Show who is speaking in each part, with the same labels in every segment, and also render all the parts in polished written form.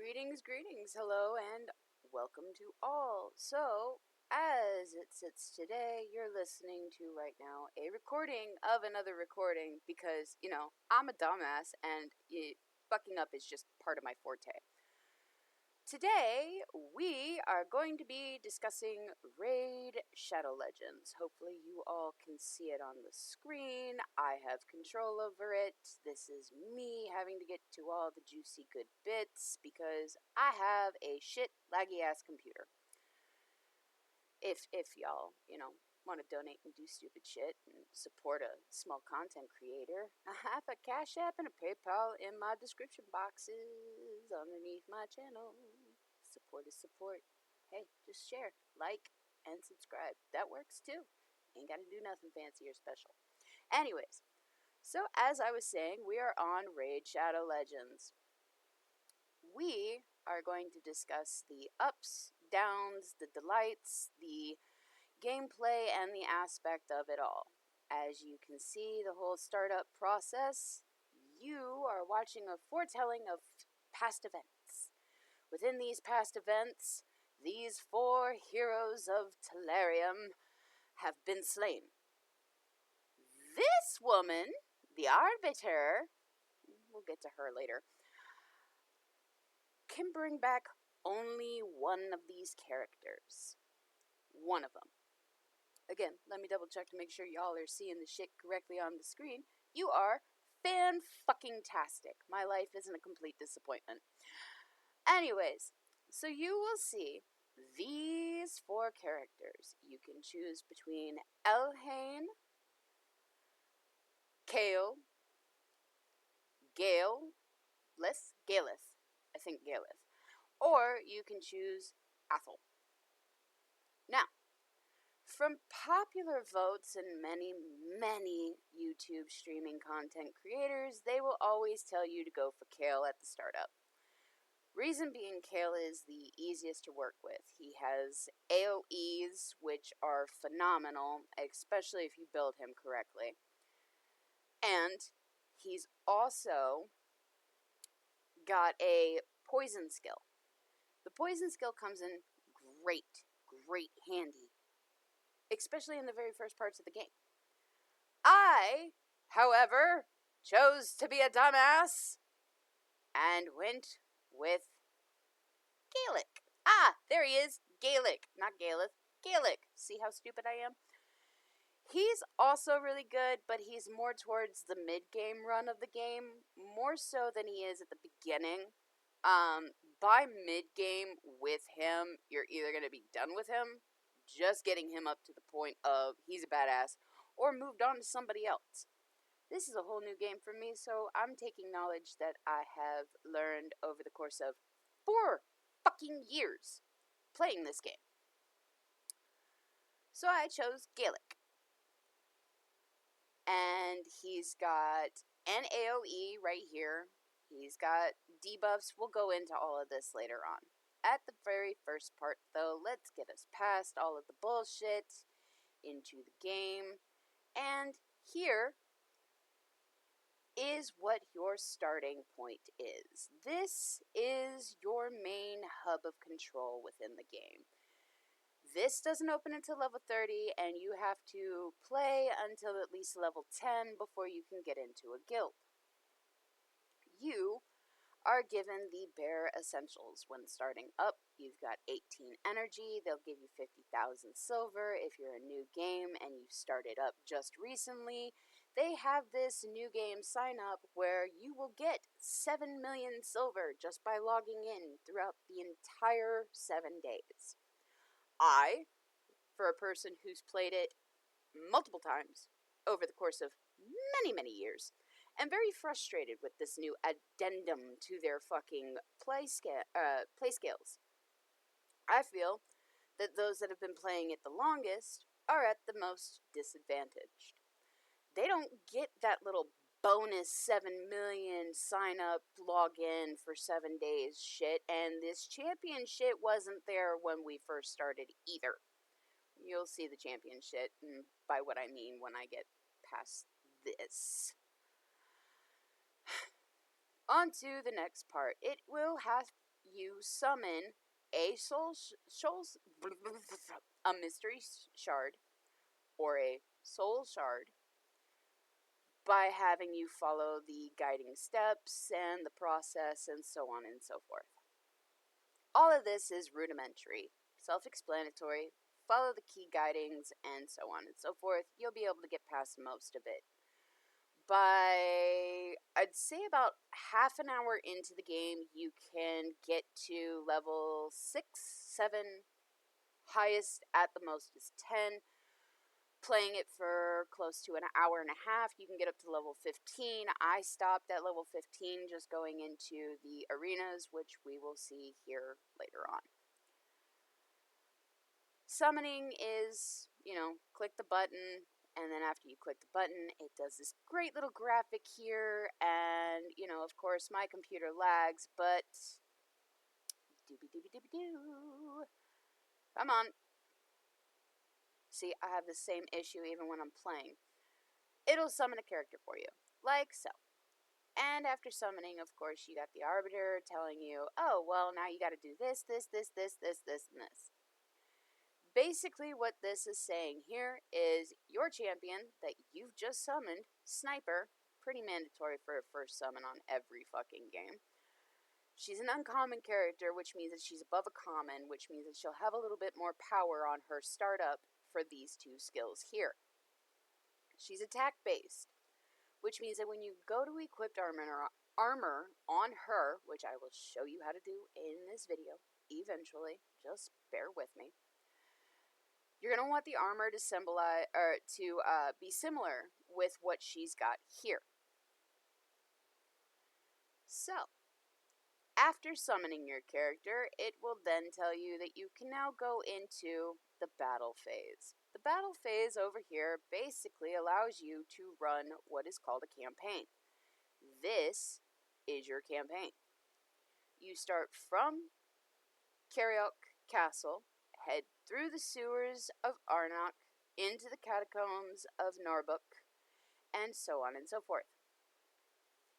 Speaker 1: Greetings, hello, and welcome to all. So, as it sits today, you're listening to right now a recording of another recording because, I'm a dumbass and fucking up is just part of my forte. Today, we are going to be discussing Raid Shadow Legends. Hopefully you all can see it on the screen. I have control over it. This is me having to get to all the juicy good bits because I have a shit laggy ass computer. If y'all, want to donate and do stupid shit and support a small content creator, I have a Cash App and a PayPal in my description boxes underneath my channel. Support is support. Hey, just share, like, and subscribe. That works too. Ain't gotta do nothing fancy or special. Anyways, so as I was saying, we are on Raid Shadow Legends. We are going to discuss the ups, downs, the delights, the gameplay, and the aspect of it all. As you can see, the whole startup process, you are watching a foretelling of past events. Within these past events, these 4 heroes of Telerium have been slain. This woman, the Arbiter, we'll get to her later, can bring back only one of these characters. One of them. Again, let me double check to make sure y'all are seeing the shit correctly on the screen. You are fan-fucking-tastic. My life isn't a complete disappointment. Anyways, so you will see these 4 characters. You can choose between Elhain, Kale, Galeth, I think Galeth, or you can choose Athel. Now, from popular votes and many, many YouTube streaming content creators, they will always tell you to go for Kale at the startup. Reason being, Kale is the easiest to work with. He has AoEs, which are phenomenal, especially if you build him correctly. And he's also got a poison skill. The poison skill comes in great handy, especially in the very first parts of the game. I, however, chose to be a dumbass and went with Gaelic. Ah, there he is. Gaelic. Not Galeth. Gaelic. See how stupid I am? He's also really good, but he's more towards the mid-game run of the game, more so than he is at the beginning. By mid-game with him, you're either going to be done with him, just getting him up to the point of he's a badass, or moved on to somebody else. This is a whole new game for me, so I'm taking knowledge that I have learned over the course of 4 fucking years playing this game. So I chose Gaelic. And he's got an AoE right here. He's got debuffs. We'll go into all of this later on. At the very first part, though, let's get us past all of the bullshit into the game. And here is what your starting point is. This is your main hub of control within the game. This doesn't open until level 30, and you have to play until at least level 10 before you can get into a guild. You are given the bare essentials when starting up. You've got 18 energy. They'll give you 50,000 silver. If you're a new game and you've started up just recently, they have this new game sign up where you will get 7 million silver just by logging in throughout the entire 7 days. I, for a person who's played it multiple times over the course of many years, am very frustrated with this new addendum to their fucking play scales. I feel that those that have been playing it the longest are at the most disadvantaged. They don't get that little bonus 7 million sign up login for 7 days shit, and this champion shit wasn't there when we first started either. You'll see the champion shit, and by what I mean when I get past this. On to the next part. It will have you summon a a mystery shard or a soul shard by having you follow the guiding steps and the process and so on and so forth. All of this is rudimentary, self-explanatory, follow the key guidings and so on and so forth. You'll be able to get past most of it. By, I'd say about half an hour into the game, you can get to level 6, 7, highest at the most is 10. Playing it for close to an hour and a half, you can get up to level 15. I stopped at level 15 just going into the arenas, which we will see here later on. Summoning is, click the button, and then after you click the button, it does this great little graphic here, and, of course, my computer lags, but doobie-doobie-doobie-doo. Come on. See, I have the same issue even when I'm playing. It'll summon a character for you, like so. And after summoning, of course, you got the Arbiter telling you, oh, well, now you got to do this, this, this, this, this, this, and this. Basically, what this is saying here is your champion that you've just summoned, Sniper, pretty mandatory for a first summon on every fucking game. She's an uncommon character, which means that she's above a common, which means that she'll have a little bit more power on her startup for these two skills here. She's attack-based, which means that when you go to equipped armor on her, which I will show you how to do in this video eventually, just bear with me. You're going to want the armor to symbolize, or to be similar with what she's got here. So, after summoning your character, it will then tell you that you can now go into the battle phase. The battle phase over here basically allows you to run what is called a campaign. This is your campaign. You start from Karaok Castle, head through the sewers of Arnok, into the catacombs of Norbuk, and so on and so forth.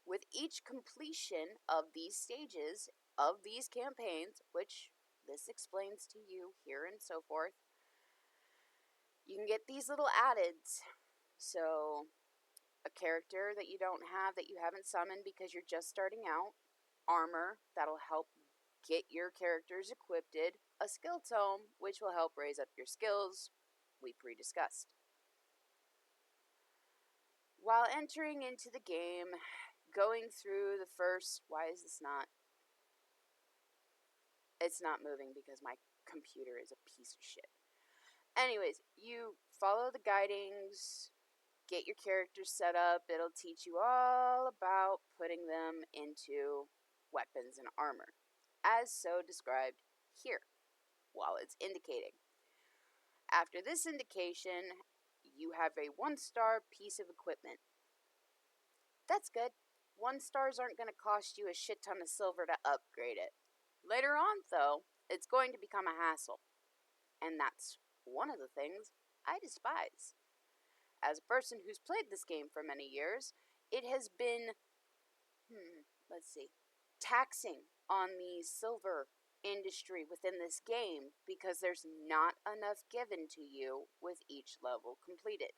Speaker 1: With each completion of these stages, of these campaigns, which this explains to you here and so forth, you can get these little addeds. So, a character that you don't have, that you haven't summoned because you're just starting out, armor, that'll help get your characters equipped, a skill tome, which will help raise up your skills, we pre-discussed. While entering into the game, going through the first, why is this not, it's not moving because my computer is a piece of shit. Anyways, you follow the guidings, get your characters set up, it'll teach you all about putting them into weapons and armor, as so described here, while it's indicating. After this indication, you have a 1-star piece of equipment. That's good. 1 stars aren't going to cost you a shit ton of silver to upgrade it. Later on, though, it's going to become a hassle. And that's one of the things I despise. As a person who's played this game for many years, it has been, taxing on the silver industry within this game because there's not enough given to you with each level completed.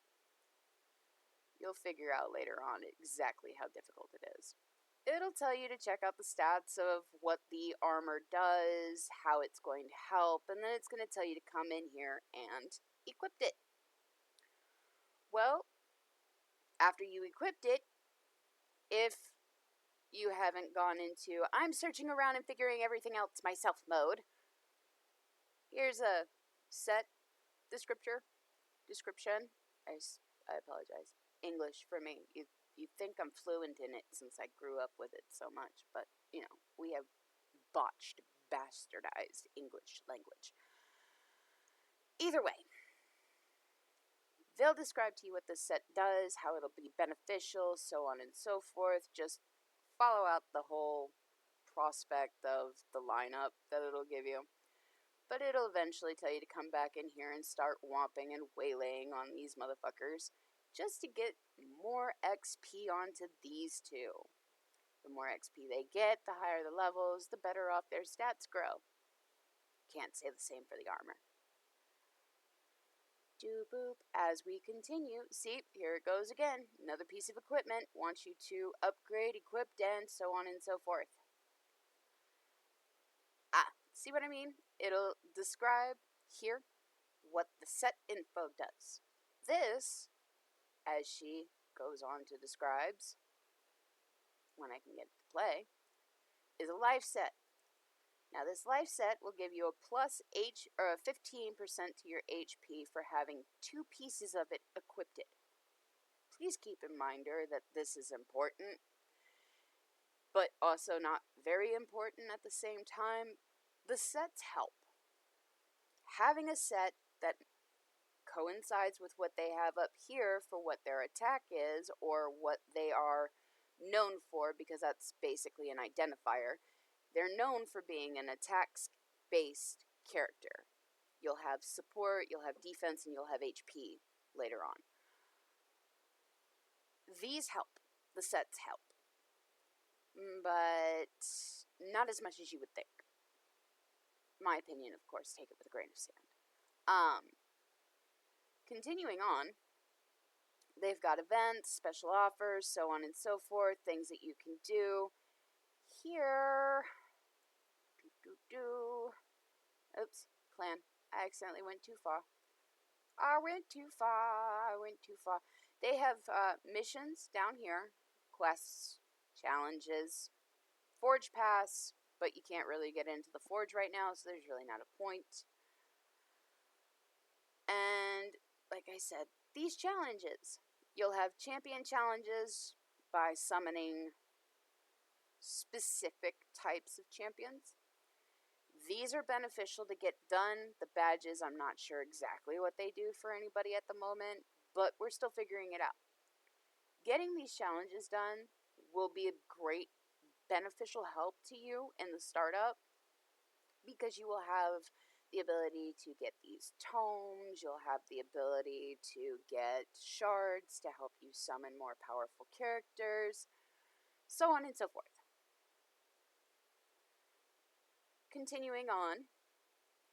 Speaker 1: You'll figure out later on exactly how difficult it is. It'll tell you to check out the stats of what the armor does, how it's going to help, and then it's going to tell you to come in here and equip it. Well, after you equipped it, if you haven't gone into I'm searching around and figuring everything else myself mode, here's a set description. I apologize. English for me. You think I'm fluent in it since I grew up with it so much, but, we have botched, bastardized English language. Either way, they'll describe to you what this set does, how it'll be beneficial, so on and so forth. Just follow out the whole prospect of the lineup that it'll give you. But it'll eventually tell you to come back in here and start whomping and waylaying on these motherfuckers just to get more XP onto these two. The more XP they get, the higher the levels, the better off their stats grow. Can't say the same for the armor. Do boop. As we continue, see, here it goes again. Another piece of equipment wants you to upgrade, equip, and so on and so forth. See what I mean? It'll describe here what the set info does. This, as she goes on to describes, when I can get to play, is a life set. Now this life set will give you a plus 15% to your HP for having 2 pieces of it equipped. Please keep in mind that this is important, but also not very important at the same time. The sets help. Having a set that coincides with what they have up here for what their attack is or what they are known for, because that's basically an identifier. They're known for being an attack-based character. You'll have support, you'll have defense, and you'll have HP later on. These help. The sets help. But not as much as you would think. My opinion, of course, take it with a grain of sand. Continuing on, they've got events, special offers, so on and so forth, things that you can do. Here, oops, clan, I accidentally went too far. I went too far. They have missions down here, quests, challenges, Forge Pass, but you can't really get into the Forge right now, so there's really not a point. And, like I said, these challenges. You'll have champion challenges by summoning specific types of champions. These are beneficial to get done. The badges, I'm not sure exactly what they do for anybody at the moment, but we're still figuring it out. Getting these challenges done will be a great beneficial help to you in the startup, because you will have the ability to get these tomes, you'll have the ability to get shards to help you summon more powerful characters, so on and so forth. Continuing on,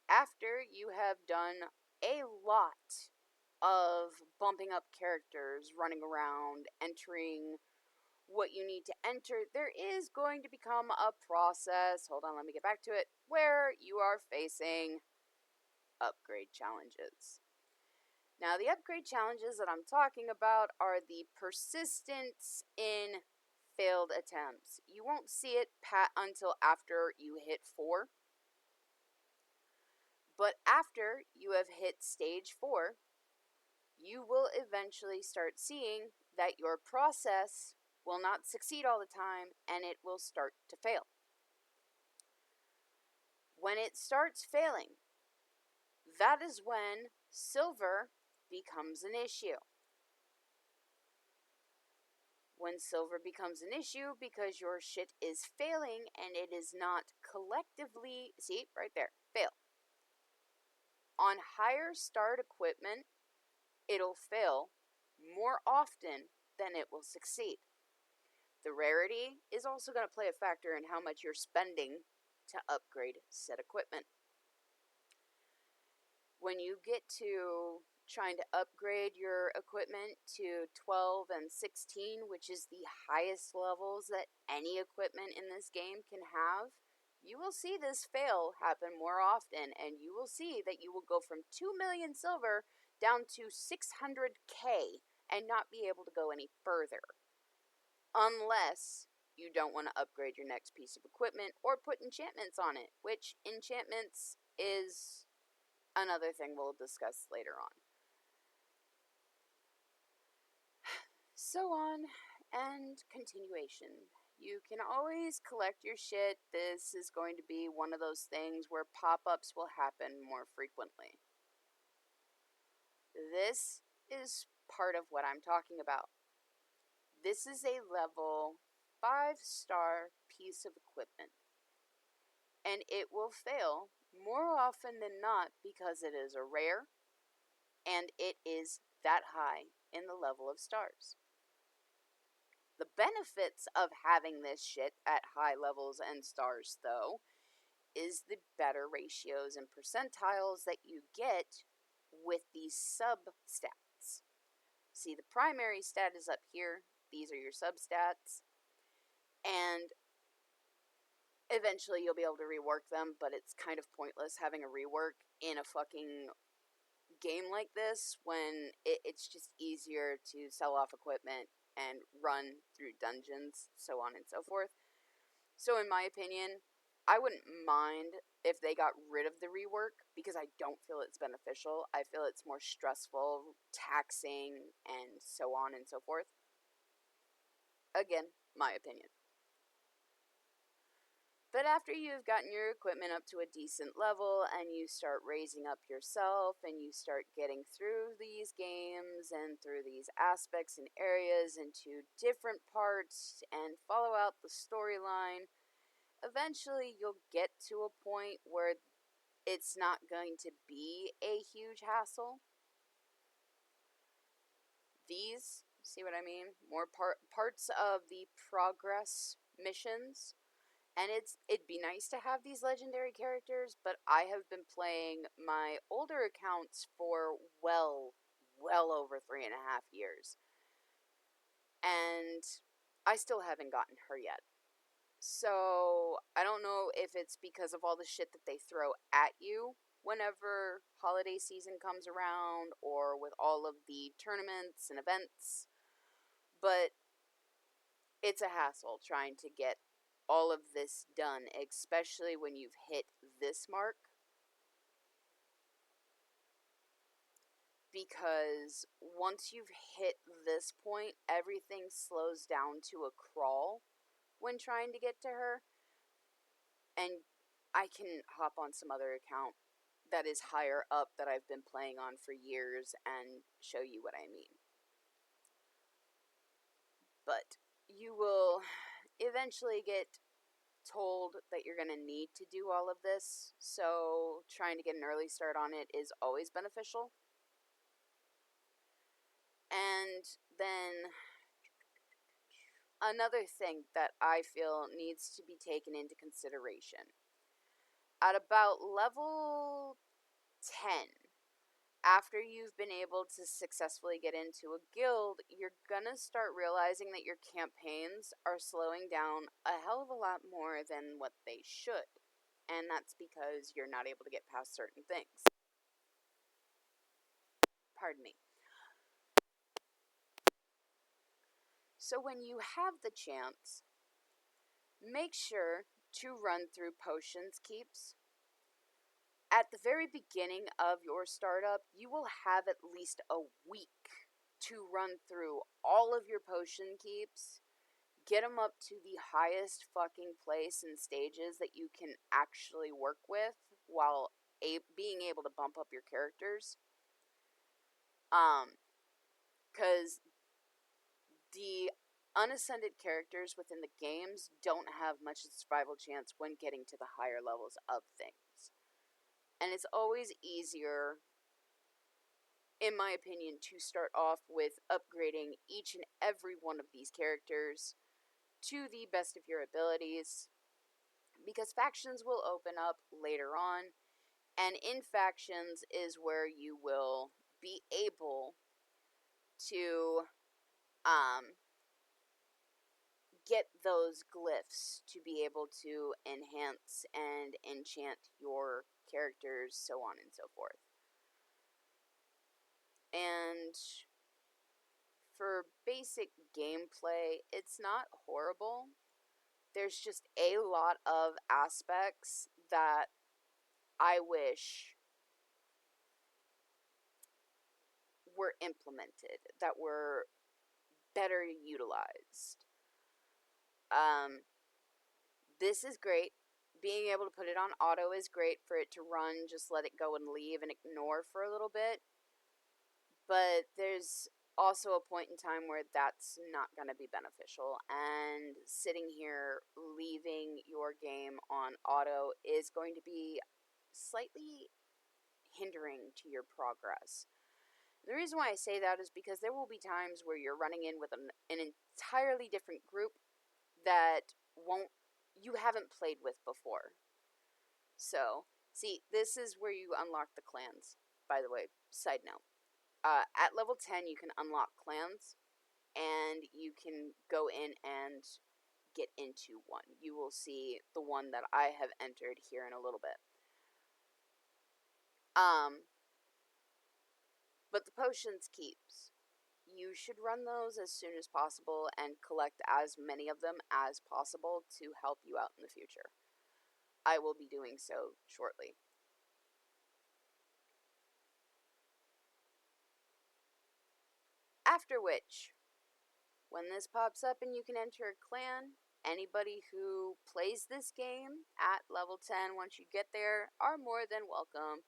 Speaker 1: after you have done a lot of bumping up characters, running around, entering what you need to enter, there is going to become a process, hold on, let me get back to it, where you are facing upgrade challenges. Now, the upgrade challenges that I'm talking about are the persistence in failed attempts. You won't see it until after you hit 4. But after you have hit stage 4, you will eventually start seeing that your process will not succeed all the time, and it will start to fail. When it starts failing, that is when silver becomes an issue. When silver becomes an issue because your shit is failing and it is not collectively, see, right there, fail. On higher start equipment, it'll fail more often than it will succeed. The rarity is also going to play a factor in how much you're spending to upgrade said equipment. When you get to trying to upgrade your equipment to 12 and 16, which is the highest levels that any equipment in this game can have, you will see this fail happen more often, and you will see that you will go from 2 million silver down to 600k and not be able to go any further. Unless you don't want to upgrade your next piece of equipment or put enchantments on it, which enchantments is another thing we'll discuss later on. So on and continuation. You can always collect your shit. This is going to be one of those things where pop-ups will happen more frequently. This is part of what I'm talking about. This is a level 5-star piece of equipment, and it will fail more often than not because it is a rare and it is that high in the level of stars. The benefits of having this shit at high levels and stars, though, is the better ratios and percentiles that you get with these sub-stats. See, the primary stat is up here. These are your sub-stats. And eventually you'll be able to rework them, but it's kind of pointless having a rework in a fucking game like this when it's just easier to sell off equipment and run through dungeons, so on and so forth. So in my opinion, I wouldn't mind if they got rid of the rework, because I don't feel it's beneficial. I feel it's more stressful, taxing, and so on and so forth. Again, my opinion. But after you've gotten your equipment up to a decent level and you start raising up yourself and you start getting through these games and through these aspects and areas into different parts and follow out the storyline, eventually you'll get to a point where it's not going to be a huge hassle. These, see what I mean? More parts of the progress missions. And it'd be nice to have these legendary characters, but I have been playing my older accounts for well over 3.5 years. And I still haven't gotten her yet. So I don't know if it's because of all the shit that they throw at you whenever holiday season comes around, or with all of the tournaments and events, but it's a hassle trying to get all of this done, especially when you've hit this mark, because once you've hit this point, everything slows down to a crawl when trying to get to her. And I can hop on some other account that is higher up that I've been playing on for years and show you what I mean. But you will eventually get told that you're going to need to do all of this, so trying to get an early start on it is always beneficial. And then another thing that I feel needs to be taken into consideration. At about level 10, after you've been able to successfully get into a guild, you're gonna start realizing that your campaigns are slowing down a hell of a lot more than what they should. And that's because you're not able to get past certain things. Pardon me. So when you have the chance, make sure to run through potions keeps. At the very beginning of your startup, you will have at least a week to run through all of your potion keeps, get them up to the highest fucking place and stages that you can actually work with while being able to bump up your characters. Because the unascended characters within the games don't have much survival chance when getting to the higher levels of things. And it's always easier, in my opinion, to start off with upgrading each and every one of these characters to the best of your abilities, because factions will open up later on, and in factions is where you will be able to get those glyphs to be able to enhance and enchant your characters, so on and so forth. And for basic gameplay, it's not horrible. There's just a lot of aspects that I wish were implemented, that were better utilized. This is great. Being able to put it on auto is great for it to run, just let it go and leave and ignore for a little bit. But there's also a point in time where that's not going to be beneficial, and sitting here leaving your game on auto is going to be slightly hindering to your progress. The reason why I say that is because there will be times where you're running in with an entirely different group that you haven't played with before. So, see, this is where you unlock the clans, by the way, side note. At level 10, you can unlock clans, and you can go in and get into one. You will see the one that I have entered here in a little bit. But the potions keeps. You should run those as soon as possible and collect as many of them as possible to help you out in the future. I will be doing so shortly. After which, when this pops up and you can enter a clan, anybody who plays this game at level 10, once you get there, are more than welcome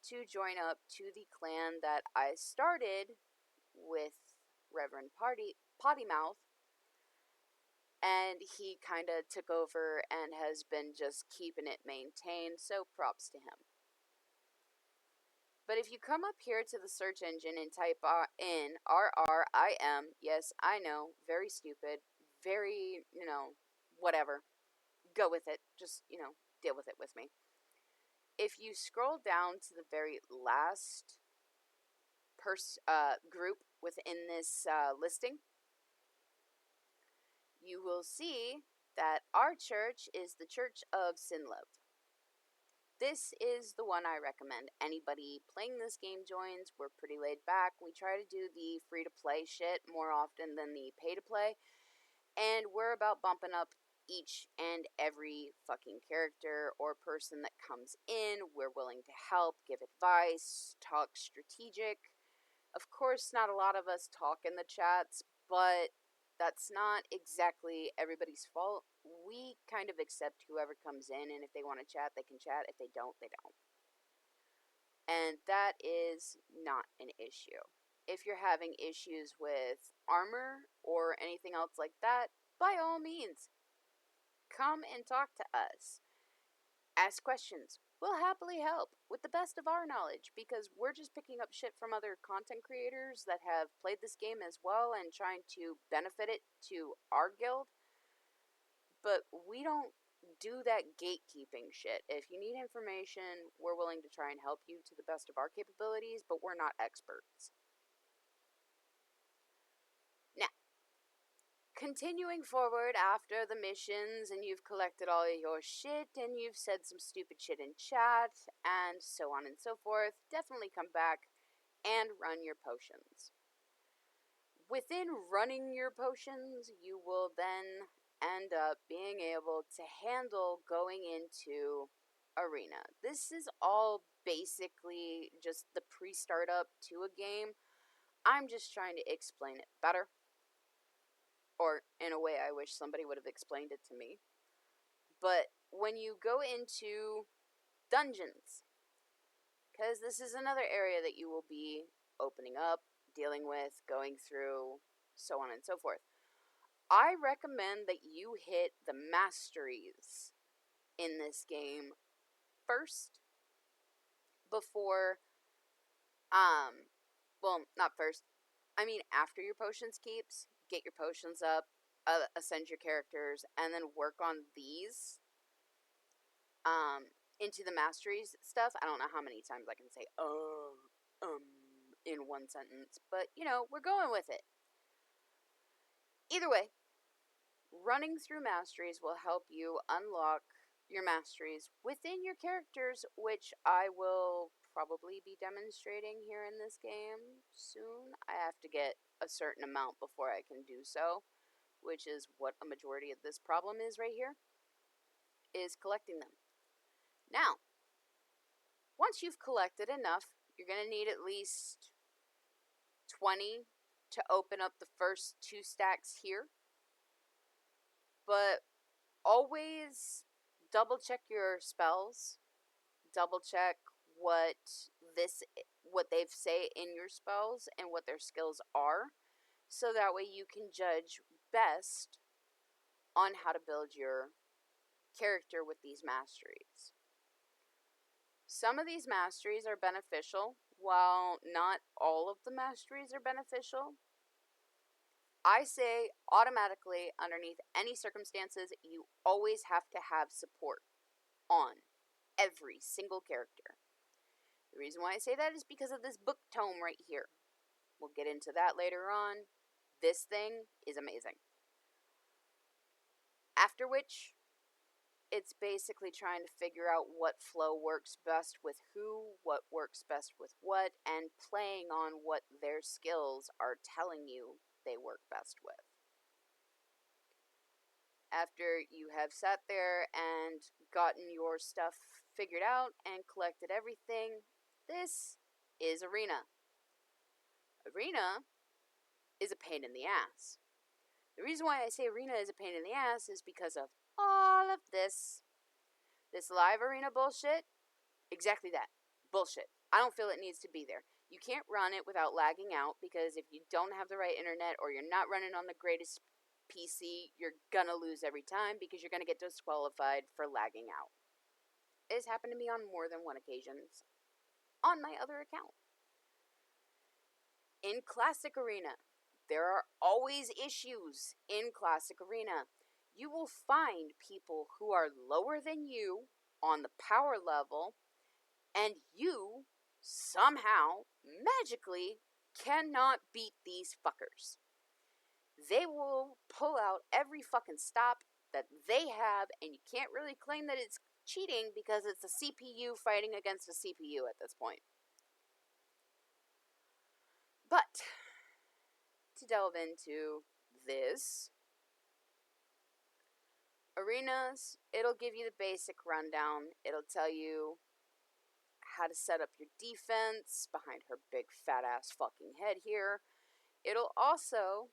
Speaker 1: to join up to the clan that I started with Reverend Pottymouth, and he kind of took over and has been just keeping it maintained, so props to him. But if you come up here to the search engine and type in RRIM, yes, I know, very stupid, very, whatever. Go with it. Just, deal with it with me. If you scroll down to the very last group within this listing, you will see that our church is the Church of Sinlove. This is the one I recommend anybody playing this game joins. We're pretty laid back. We try to do the free-to-play shit more often than the pay-to-play. And we're about bumping up each and every fucking character or person that comes in. We're willing to help, give advice, talk strategic. Of course, not a lot of us talk in the chats, but that's not exactly everybody's fault. We kind of accept whoever comes in, and if they want to chat, they can chat. If they don't, they don't. And that is not an issue. If you're having issues with armor or anything else like that, by all means, come and talk to us. Ask questions. We'll happily help with the best of our knowledge, because we're just picking up shit from other content creators that have played this game as well and trying to benefit it to our guild. But we don't do that gatekeeping shit. If you need information, we're willing to try and help you to the best of our capabilities, but we're not experts. Now, continuing forward after the missions and you've collected all of your shit and you've said some stupid shit in chat and so on and so forth, definitely come back and run your potions. Within running your potions, you will then end up being able to handle going into arena. This is all basically just the pre-startup to a game. I'm just trying to explain it better. Or in a way I wish somebody would have explained it to me. But when you go into dungeons, because this is another area that you will be opening up, dealing with, going through, so on and so forth, I recommend that you hit the masteries in this game first before, well, not first, I mean after your potions keeps. Get your potions up, ascend your characters, and then work on these into the masteries stuff. I don't know how many times I can say in one sentence, but we're going with it. Either way, running through masteries will help you unlock your masteries within your characters, which I will probably be demonstrating here in this game soon. I have to get a certain amount before I can do so, which is what a majority of this problem is right here, is collecting them. Now, once you've collected enough, you're going to need at least 20 to open up the first 2 stacks here. But always double check your spells. Double check what they say in your spells and what their skills are, so that way you can judge best on how to build your character with these masteries. Some of these masteries are beneficial while not all of the masteries are beneficial, I say automatically, underneath any circumstances, you always have to have support on every single character. The reason why I say that is because of this book tome right here. We'll get into that later on. This thing is amazing. After which, it's basically trying to figure out what flow works best with who, what works best with what, and playing on what their skills are telling you they work best with. After you have sat there and gotten your stuff figured out and collected everything, this is Arena. Arena is a pain in the ass. The reason why I say Arena is a pain in the ass is because of all of this. This live arena bullshit, exactly that. Bullshit. I don't feel it needs to be there. You can't run it without lagging out, because if you don't have the right internet or you're not running on the greatest PC, you're gonna lose every time because you're gonna get disqualified for lagging out. It's happened to me on more than one occasion on my other account. In Classic Arena, there are always issues in Classic Arena. You will find people who are lower than you on the power level, and you somehow, magically, cannot beat these fuckers. They will pull out every fucking stop that they have, and you can't really claim that it's cheating because it's a CPU fighting against a CPU at this point. But to delve into this, Arenas, it'll give you the basic rundown. It'll tell you how to set up your defense behind her big fat ass fucking head here. It'll also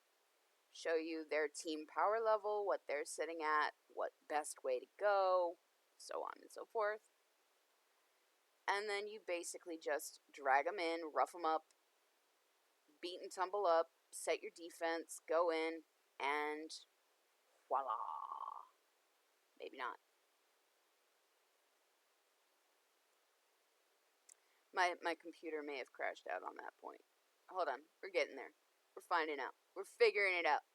Speaker 1: show you their team power level, what they're sitting at, what best way to go, so on and so forth. And then you basically just drag them in, rough them up, beat and tumble up, set your defense, go in, and voila. Maybe not. My computer may have crashed out on that point. Hold on, we're getting there. We're finding out. We're figuring it out.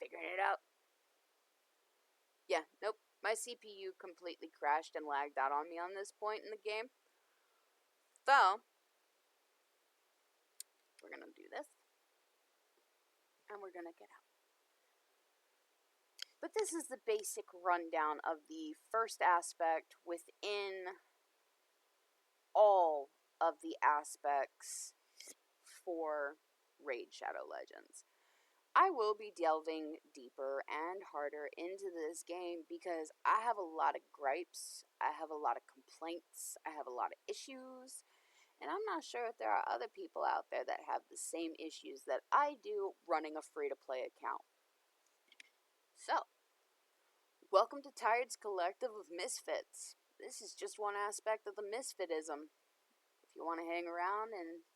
Speaker 1: Figuring it out. Yeah, nope. My CPU completely crashed and lagged out on me on this point in the game. So, we're gonna do this. And we're gonna get out. But this is the basic rundown of the first aspect within all of the aspects for Raid Shadow Legends. I will be delving deeper and harder into this game because I have a lot of gripes, I have a lot of complaints, I have a lot of issues, and I'm not sure if there are other people out there that have the same issues that I do running a free-to-play account. So, welcome to Tired's Collective of Misfits. This is just one aspect of the misfitism. If you want to hang around and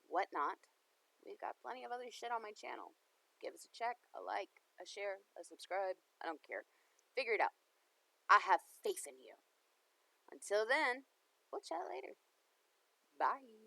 Speaker 1: whatnot, we've got plenty of other shit on my channel. Give us a check, a like, a share, a subscribe. I don't care. Figure it out. I have faith in you. Until then, we'll chat later. Bye.